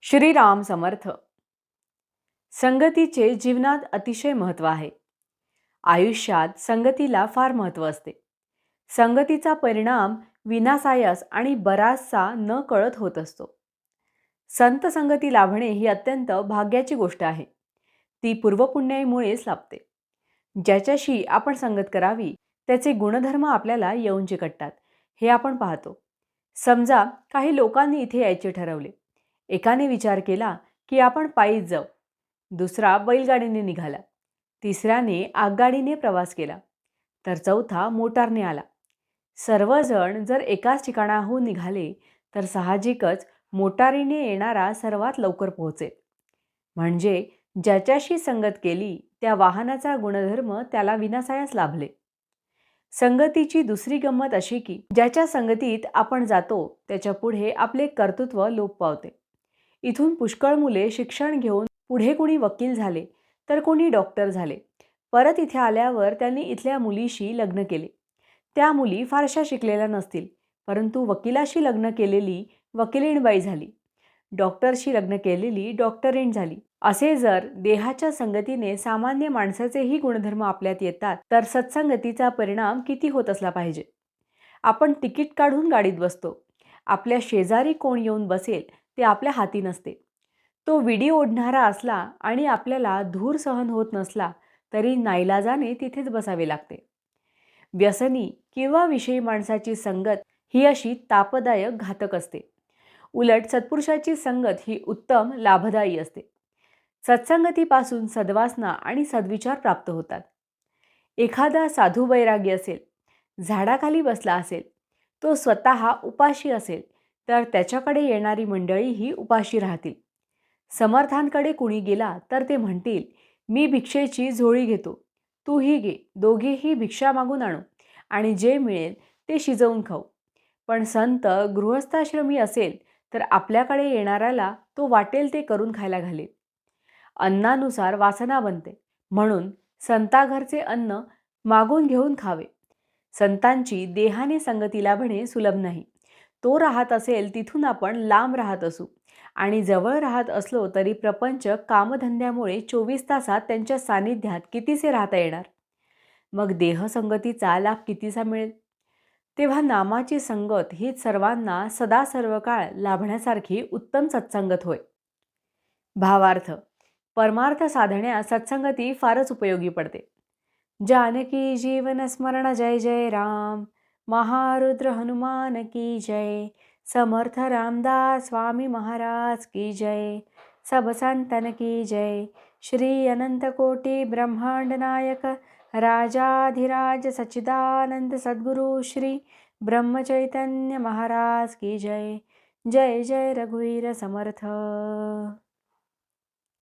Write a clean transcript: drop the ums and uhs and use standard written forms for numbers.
श्रीराम समर्थ. संगतीचे जीवनात अतिशय महत्त्व आहे. आयुष्यात संगतीला फार महत्त्व असते. संगतीचा परिणाम विनासायास आणि बराचसा न कळत होत असतो. संत संगती लाभणे ही अत्यंत भाग्याची गोष्ट आहे. ती पूर्वपुण्याईमुळेच लाभते. ज्याच्याशी आपण संगत करावी त्याचे गुणधर्म आपल्याला येऊन चिकटतात हे आपण पाहतो. समजा काही लोकांनी इथे यायचे ठरवले. एकाने विचार केला की आपण पायीच जाऊ. दुसरा बैलगाडीने निघाला. तिसऱ्याने आगगाडीने प्रवास केला. तर चौथा मोटारने आला. सर्वजण जर एकाच ठिकाणाहून निघाले तर साहजिकच मोटारीने येणारा सर्वात लवकर पोहोचेल. म्हणजे ज्याच्याशी संगत केली त्या वाहनाचा गुणधर्म त्याला विनासायास लाभले. संगतीची दुसरी गंमत अशी की ज्याच्या संगतीत आपण जातो त्याच्या पुढे आपले कर्तृत्व लोप पावते. इथून पुष्कळ मुले शिक्षण घेऊन पुढे कोणी वकील झाले तर कोणी डॉक्टर झाले. परत इथे आल्यावर त्यांनी इथल्या मुलीशी लग्न केले. त्या मुली फारशा शिकलेल्या नसतील, परंतु वकिलाशी लग्न केलेली वकिलीणबाई झाली, डॉक्टरशी लग्न केलेली डॉक्टरीण झाली. असे जर देहाच्या संगतीने सामान्य माणसाचेही गुणधर्म आपल्यात येतात तर सत्संगतीचा परिणाम किती होत असला पाहिजे. आपण तिकीट काढून गाडीत बसतो. आपल्या शेजारी कोण येऊन बसेल ते आपल्या हाती नसते. तो विडी ओढणारा असला आणि आपल्याला धूर सहन होत नसला तरी नाईलाजाने तिथेच बसावे लागते. व्यसनी किंवा विषयी माणसाची संगत ही अशी तापदायक घातक असते. उलट सत्पुरुषाची संगत ही उत्तम लाभदायी असते. सत्संगतीपासून सद्वासना आणि सद्विचार प्राप्त होतात. एखादा साधू वैरागी असेल, झाडाखाली बसला असेल, तो स्वतः उपाशी असेल तर त्याच्याकडे येणारी मंडळी ही उपाशी राहतील. समर्थांकडे कुणी गेला तर ते म्हणतील, मी भिक्षेची झोळी घेतो, तूही घे, दोघेही भिक्षा मागून आणू आणि जे मिळेल ते शिजवून खाऊ. पण संत गृहस्थाश्रमी असेल तर आपल्याकडे येणाऱ्याला तो वाटेल ते करून खायला घालेल. अन्नानुसार वासना बनते, म्हणून संताघरचे अन्न मागून घेऊन खावे. संतांची देहाने संगती लाभणे सुलभ नाही. तो राहत असेल तिथून आपण लांब राहत असू आणि जवळ राहत असलो तरी प्रपंच कामधंद्यामुळे 24 तासात त्यांच्या सानिध्यात कितीसे राहता येणार. मग देहसंगतीचा लाभ कितीसा मिळेल. तेव्हा नामाची संगत हीच सर्वांना सदा सर्व काळ लाभण्यासारखी उत्तम सत्संगत होय. भावार्थ. परमार्थ साधण्यास सत्संगती फारच उपयोगी पडते. जानकी जीवन स्मरण जय जय राम. महारुद्र हनुमान की जय. समर्थ रामदास स्वामी महाराज की जय. सब संतन की जय. श्री अनंत कोटि ब्रह्मांड नायक राजाधिराज सच्चिदानंद सद्गुरु श्री ब्रह्मचैतन्य महाराज की जय. जय जय रघुवीर समर्थ.